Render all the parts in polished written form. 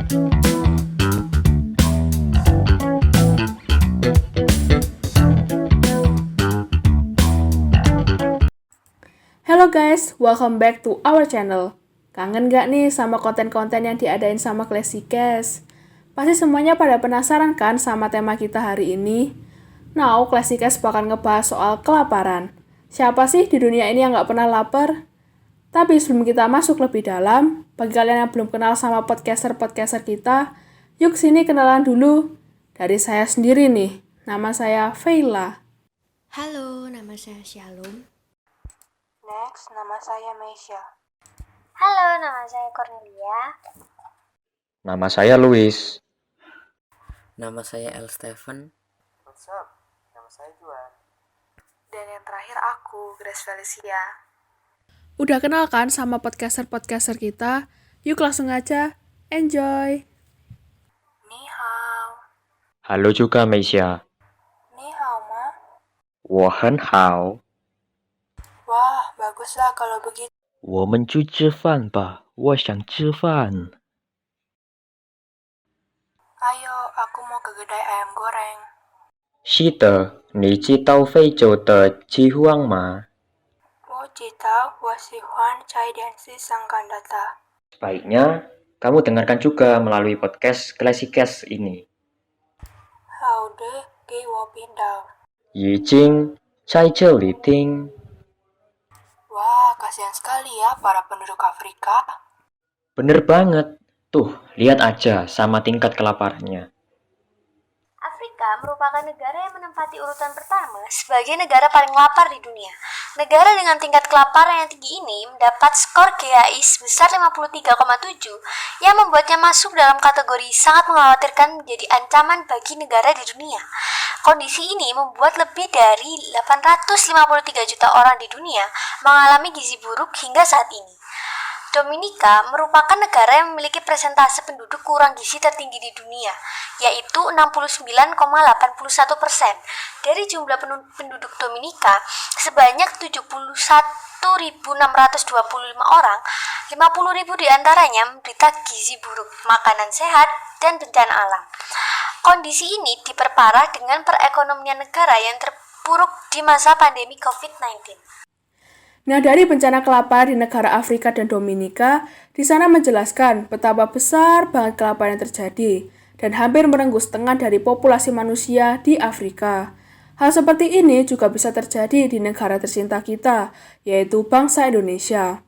Hello guys, welcome back to our channel. Kangen gak nih sama konten-konten yang diadain sama Classicast? Pasti semuanya pada penasaran kan sama tema kita hari ini? Now, Classicast bakal ngebahas soal kelaparan. Siapa sih di dunia ini yang gak pernah lapar? Tapi sebelum kita masuk lebih dalam, bagi kalian yang belum kenal sama podcaster-podcaster kita, yuk sini kenalan dulu. Dari saya sendiri nih, nama saya Veila. Halo, nama saya Shalom. Next, nama saya Meisha. Halo, nama saya Cornelia. Nama saya Luis. Nama saya El Steven. What's up? Nama saya Juan. Dan yang terakhir aku, Grace Felicia. Udah kenal kan sama podcaster-podcaster kita? Yuk langsung aja, enjoy! Ni hao. Halo juga Meisha. Ni hao ma. 我很好。 Wah, baguslah kalau begitu. 我们去吃饭吧，我想吃饭。 Ayo, aku mau ke kedai ayam goreng. 是的，你知道非洲的饥荒吗？我知道，我喜欢chai diansi sangkan data. Sebaiknya kamu dengarkan juga melalui podcast Classicast ini. 好的，给我频道。已经在这里听。 Wah, kasihan sekali ya para penduduk Afrika. Bener banget. Tuh, lihat aja sama tingkat kelaparannya. Afrika merupakan negara yang menempati urutan pertama sebagai negara paling lapar di dunia. Negara dengan tingkat kelaparan yang tinggi ini mendapat skor GAI sebesar 53,7 yang membuatnya masuk dalam kategori sangat mengkhawatirkan menjadi ancaman bagi negara di dunia. Kondisi ini membuat lebih dari 853 juta orang di dunia mengalami gizi buruk hingga saat ini. Dominika merupakan negara yang memiliki persentase penduduk kurang gizi tertinggi di dunia, yaitu 69,81%. Dari jumlah penduduk Dominika, sebanyak 71.625 orang, 50.000 diantaranya menderita gizi buruk, makanan sehat, dan bencana alam. Kondisi ini diperparah dengan perekonomian negara yang terpuruk di masa pandemi COVID-19. Nah, dari bencana kelaparan di negara Afrika dan Dominika, di sana menjelaskan betapa besar banget kelaparan yang terjadi dan hampir merenggut setengah dari populasi manusia di Afrika. Hal seperti ini juga bisa terjadi di negara tercinta kita, yaitu bangsa Indonesia.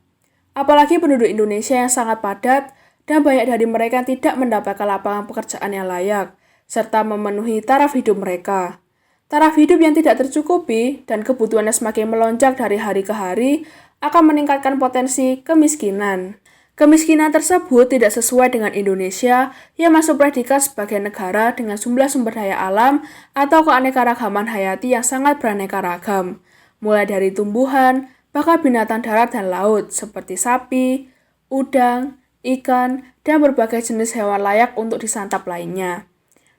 Apalagi penduduk Indonesia yang sangat padat dan banyak dari mereka yang tidak mendapatkan lapangan pekerjaan yang layak, serta memenuhi taraf hidup mereka. Taraf hidup yang tidak tercukupi dan kebutuhannya semakin melonjak dari hari ke hari akan meningkatkan potensi kemiskinan. Kemiskinan tersebut tidak sesuai dengan Indonesia yang masuk predikat sebagai negara dengan jumlah sumber daya alam atau keanekaragaman hayati yang sangat beraneka ragam, mulai dari tumbuhan, bahkan binatang darat dan laut seperti sapi, udang, ikan, dan berbagai jenis hewan layak untuk disantap lainnya.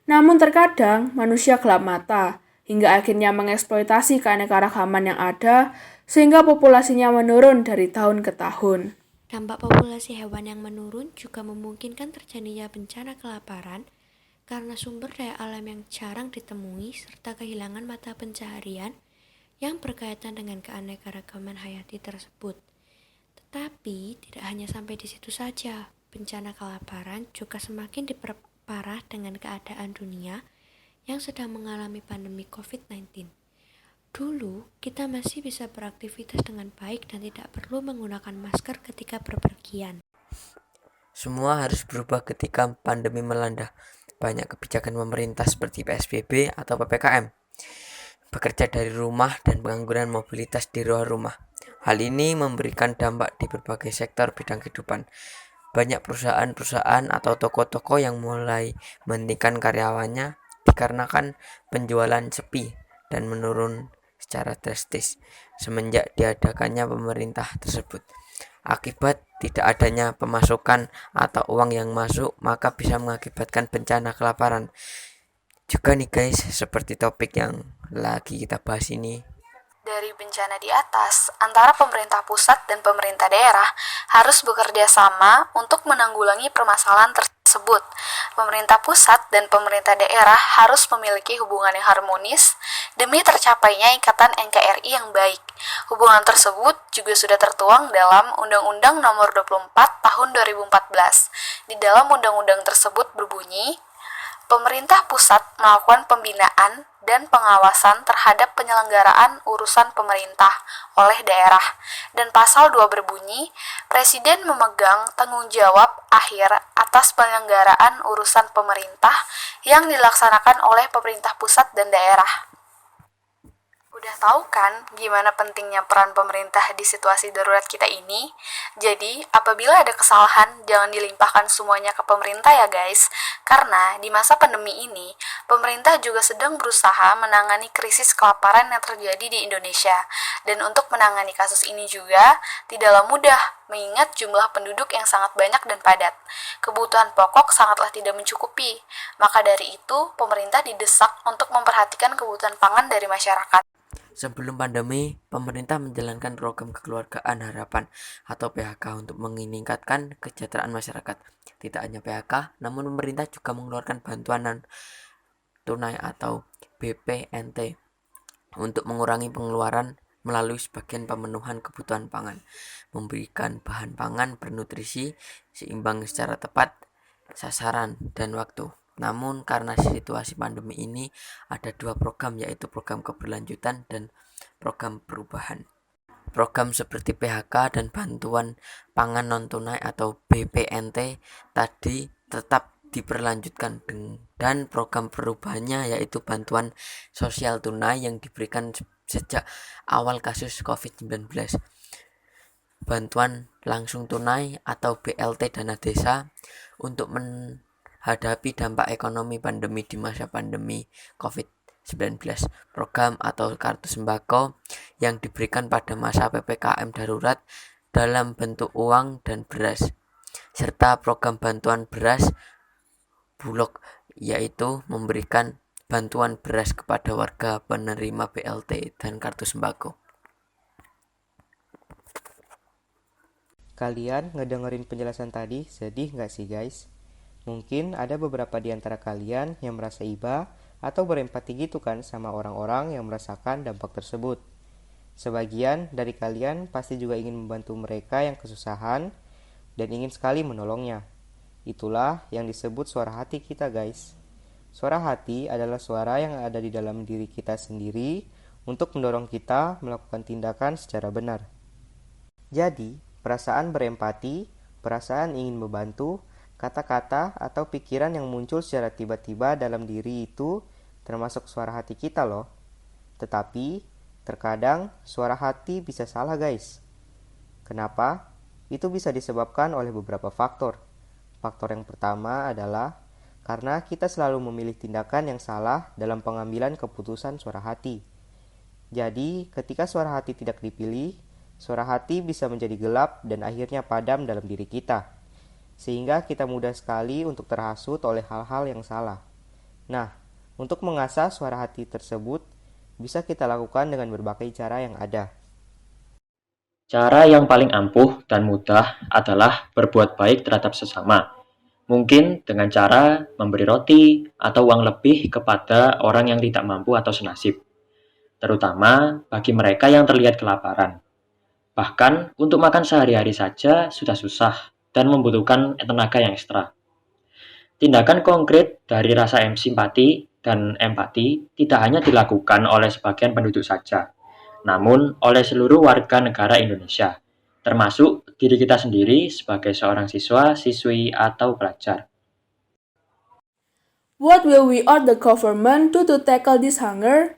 Namun terkadang manusia gelap mata, hingga akhirnya mengeksploitasi keanekaragaman yang ada, sehingga populasinya menurun dari tahun ke tahun. Dampak populasi hewan yang menurun juga memungkinkan terjadinya bencana kelaparan karena sumber daya alam yang jarang ditemui serta kehilangan mata pencaharian yang berkaitan dengan keanekaragaman hayati tersebut. Tetapi tidak hanya sampai di situ saja, bencana kelaparan juga semakin diperparah dengan keadaan dunia yang sedang mengalami pandemi COVID-19. Dulu, kita masih bisa beraktivitas dengan baik dan tidak perlu menggunakan masker ketika berpergian. Semua harus berubah ketika pandemi melanda. Banyak kebijakan pemerintah seperti PSBB atau PPKM, bekerja dari rumah dan pengangguran mobilitas di luar rumah. Hal ini memberikan dampak di berbagai sektor bidang kehidupan. Banyak perusahaan-perusahaan atau toko-toko yang mulai menghentikan karyawannya dikarenakan penjualan sepi dan menurun secara drastis semenjak diadakannya pemerintah tersebut. Akibat tidak adanya pemasukan atau uang yang masuk, maka bisa mengakibatkan bencana kelaparan. Juga nih guys, seperti topik yang lagi kita bahas ini. Dari bencana di atas, antara pemerintah pusat dan pemerintah daerah harus bekerja sama untuk menanggulangi permasalahan tersebut. tersebut. Pemerintah pusat dan pemerintah daerah harus memiliki hubungan yang harmonis demi tercapainya ikatan NKRI yang baik. Hubungan tersebut juga sudah tertuang dalam Undang-Undang Nomor 24 Tahun 2014. Di dalam undang-undang tersebut berbunyi, pemerintah pusat melakukan pembinaan dan pengawasan terhadap penyelenggaraan urusan pemerintah oleh daerah. Dan pasal 2 berbunyi, Presiden memegang tanggung jawab akhir atas penyelenggaraan urusan pemerintah yang dilaksanakan oleh pemerintah pusat dan daerah. Udah tahu kan gimana pentingnya peran pemerintah di situasi darurat kita ini? Jadi, apabila ada kesalahan, jangan dilimpahkan semuanya ke pemerintah ya guys. Karena di masa pandemi ini, pemerintah juga sedang berusaha menangani krisis kelaparan yang terjadi di Indonesia. Dan untuk menangani kasus ini juga, tidaklah mudah mengingat jumlah penduduk yang sangat banyak dan padat. Kebutuhan pokok sangatlah tidak mencukupi. Maka dari itu, pemerintah didesak untuk memperhatikan kebutuhan pangan dari masyarakat. Sebelum pandemi, pemerintah menjalankan program kekeluargaan harapan atau PHK untuk meningkatkan kesejahteraan masyarakat. Tidak hanya PHK, namun pemerintah juga mengeluarkan bantuan tunai atau BPNT untuk mengurangi pengeluaran melalui sebagian pemenuhan kebutuhan pangan, memberikan bahan pangan bernutrisi seimbang secara tepat, sasaran, dan waktu. Namun karena situasi pandemi ini ada 2 program, yaitu program keberlanjutan dan program perubahan. Program seperti PHK dan bantuan pangan non-tunai atau BPNT tadi tetap diberlanjutkan, dan program perubahannya yaitu bantuan sosial tunai yang diberikan sejak awal kasus COVID-19. Bantuan langsung tunai atau BLT dana desa untuk menghadapi dampak ekonomi pandemi di masa pandemi COVID-19, program atau kartu sembako yang diberikan pada masa PPKM darurat dalam bentuk uang dan beras, serta program bantuan beras bulog, yaitu memberikan bantuan beras kepada warga penerima BLT dan kartu sembako. Kalian ngedengerin penjelasan tadi, sedih nggak sih guys? Mungkin ada beberapa di antara kalian yang merasa iba atau berempati gitu kan sama orang-orang yang merasakan dampak tersebut. Sebagian dari kalian pasti juga ingin membantu mereka yang kesusahan dan ingin sekali menolongnya. Itulah yang disebut suara hati kita guys. Suara hati adalah suara yang ada di dalam diri kita sendiri untuk mendorong kita melakukan tindakan secara benar. Jadi, perasaan berempati, perasaan ingin membantu, kata-kata atau pikiran yang muncul secara tiba-tiba dalam diri itu termasuk suara hati kita loh. Tetapi, terkadang suara hati bisa salah guys. Kenapa? Itu bisa disebabkan oleh beberapa faktor. Faktor yang pertama adalah karena kita selalu memilih tindakan yang salah dalam pengambilan keputusan suara hati. Jadi, ketika suara hati tidak dipilih, suara hati bisa menjadi gelap dan akhirnya padam dalam diri kita, sehingga kita mudah sekali untuk terhasut oleh hal-hal yang salah. Nah, untuk mengasah suara hati tersebut, bisa kita lakukan dengan berbagai cara yang ada. Cara yang paling ampuh dan mudah adalah berbuat baik terhadap sesama. Mungkin dengan cara memberi roti atau uang lebih kepada orang yang tidak mampu atau senasib, terutama bagi mereka yang terlihat kelaparan. Bahkan untuk makan sehari-hari saja sudah susah dan membutuhkan tenaga yang ekstra. Tindakan konkret dari rasa simpati dan empati tidak hanya dilakukan oleh sebagian penduduk saja, namun oleh seluruh warga negara Indonesia, termasuk diri kita sendiri sebagai seorang siswa, siswi, atau pelajar. What will we urge the government to tackle this hunger?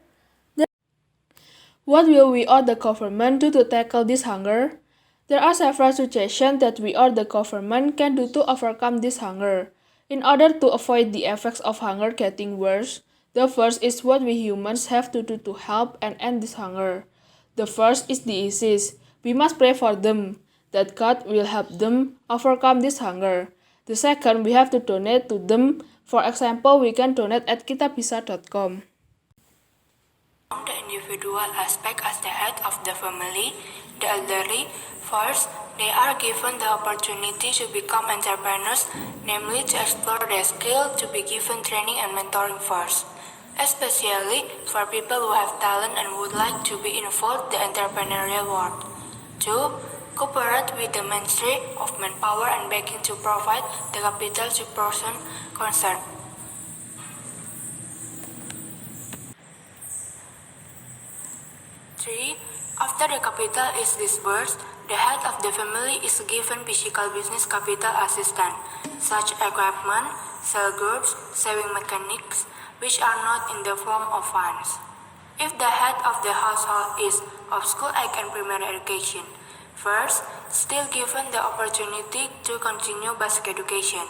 What will we urge the government to tackle this hunger? There are several suggestions that we or the government can do to overcome this hunger. In order to avoid the effects of hunger getting worse, the first is what we humans have to do to help and end this hunger. The first is the easiest. We must pray for them, that God will help them overcome this hunger. The second, we have to donate to them. For example, we can donate at kitabisa.com. The individual aspect as the head of the family, the elderly, first, They are given the opportunity to become entrepreneurs, namely to explore their skill, to be given training and mentoring first, especially for people who have talent and would like to be involved in the entrepreneurial world. 2. Cooperate with the Ministry of Manpower and Banking to provide the capital to person concerned. 3. After the capital is disbursed, the head of the family is given physical business capital assistance, such equipment, cell groups, sewing mechanics, which are not in the form of funds. If the head of the household is of school age and primary education, first, still given the opportunity to continue basic education.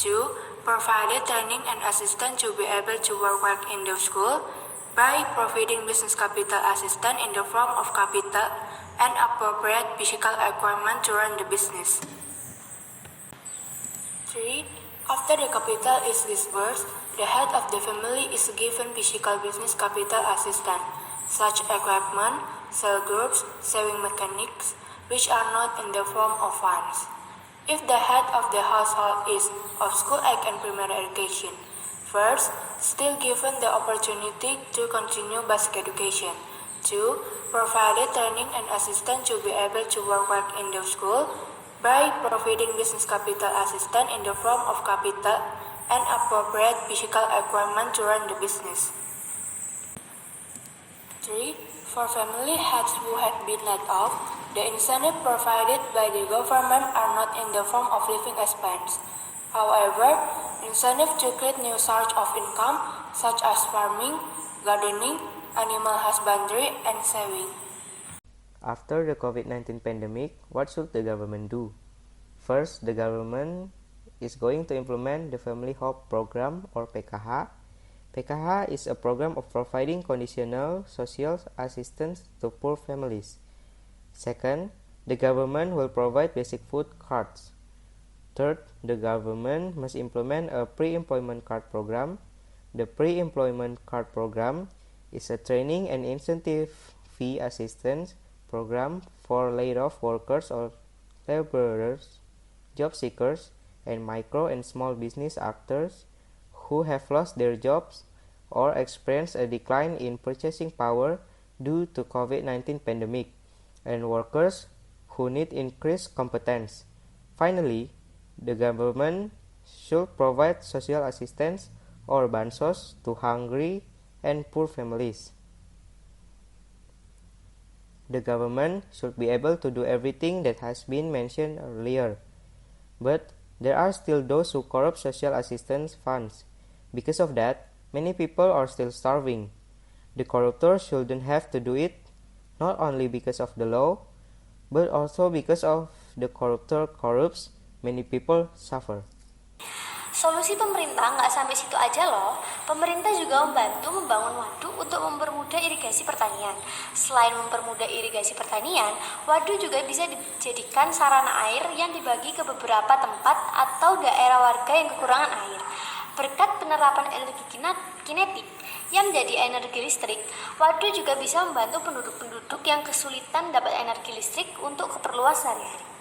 2. Provided training and assistance to be able to work in the school by providing business capital assistance in the form of capital and appropriate physical equipment to run the business. 3. After the capital is disbursed, the head of the family is given physical business capital assistance, such equipment, cell groups, sewing mechanics, which are not in the form of funds. If the head of the household is of school age and primary education, first, still given the opportunity to continue basic education. 2. Provided training and assistance to be able to work in the school by providing business capital assistance in the form of capital and appropriate physical equipment to run the business. 3. For family heads who have been laid off, the incentive provided by the government are not in the form of living expense. However, incentive to create new source of income such as farming, gardening, animal husbandry, and saving. After the COVID-19 pandemic, what should the government do? First, the government is going to implement the Family Hope Program or PKH. PKH is a program of providing conditional social assistance to poor families. Second, the government will provide basic food cards. Third, the government must implement a pre-employment card program. The pre-employment card program is a training and incentive fee assistance program for laid-off workers or laborers, job seekers, and micro and small business actors who have lost their jobs or experienced a decline in purchasing power due to COVID-19 pandemic, and workers who need increased competence. Finally, the government should provide social assistance or bansos to hungry and poor families. The government should be able to do everything that has been mentioned earlier. But there are still those who corrupt social assistance funds. Because of that, many people are still starving. The corruptor shouldn't have to do it, not only because of the law, but also because of the corruptor corrupts, many people suffer. Solusi pemerintah nggak sampai situ aja loh. Pemerintah juga membantu membangun waduk untuk mempermudah irigasi pertanian. Selain mempermudah irigasi pertanian, waduk juga bisa dijadikan sarana air yang dibagi ke beberapa tempat atau daerah warga yang kekurangan air. Berkat penerapan energi kinetik yang menjadi energi listrik, waduk juga bisa membantu penduduk-penduduk yang kesulitan dapat energi listrik untuk keperluan sehari-hari.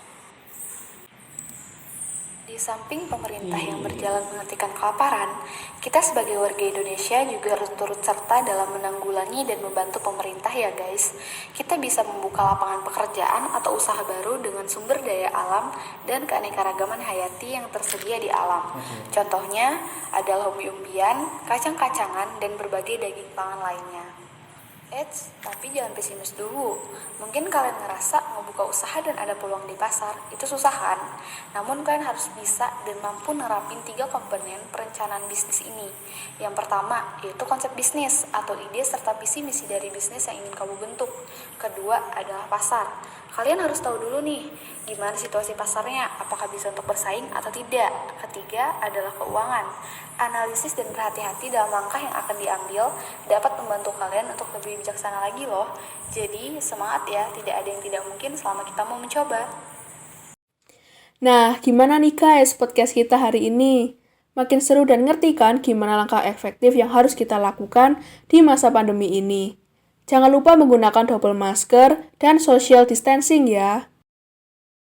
Di samping pemerintah yang berjalan menghentikan kelaparan, kita sebagai warga Indonesia juga harus turut serta dalam menanggulangi dan membantu pemerintah ya guys. Kita bisa membuka lapangan pekerjaan atau usaha baru dengan sumber daya alam dan keanekaragaman hayati yang tersedia di alam. Contohnya adalah umbi-umbian, kacang-kacangan, dan berbagai daging pangan lainnya. Eits, tapi jangan pesimis dulu. Mungkin kalian ngerasa mau buka usaha dan ada peluang di pasar, itu susah kan? Namun kalian harus bisa dan mampu nerapin 3 komponen perencanaan bisnis ini. Yang pertama, yaitu konsep bisnis atau ide serta visi misi dari bisnis yang ingin kamu bentuk. Kedua adalah pasar. Kalian harus tahu dulu nih, gimana situasi pasarnya, apakah bisa untuk bersaing atau tidak. Ketiga adalah keuangan. Analisis dan berhati-hati dalam langkah yang akan diambil dapat membantu kalian untuk lebih bijaksana lagi loh. Jadi semangat ya, tidak ada yang tidak mungkin selama kita mau mencoba. Nah, gimana nih guys podcast kita hari ini? Makin seru dan ngerti kan gimana langkah efektif yang harus kita lakukan di masa pandemi ini. Jangan lupa menggunakan double masker dan social distancing ya.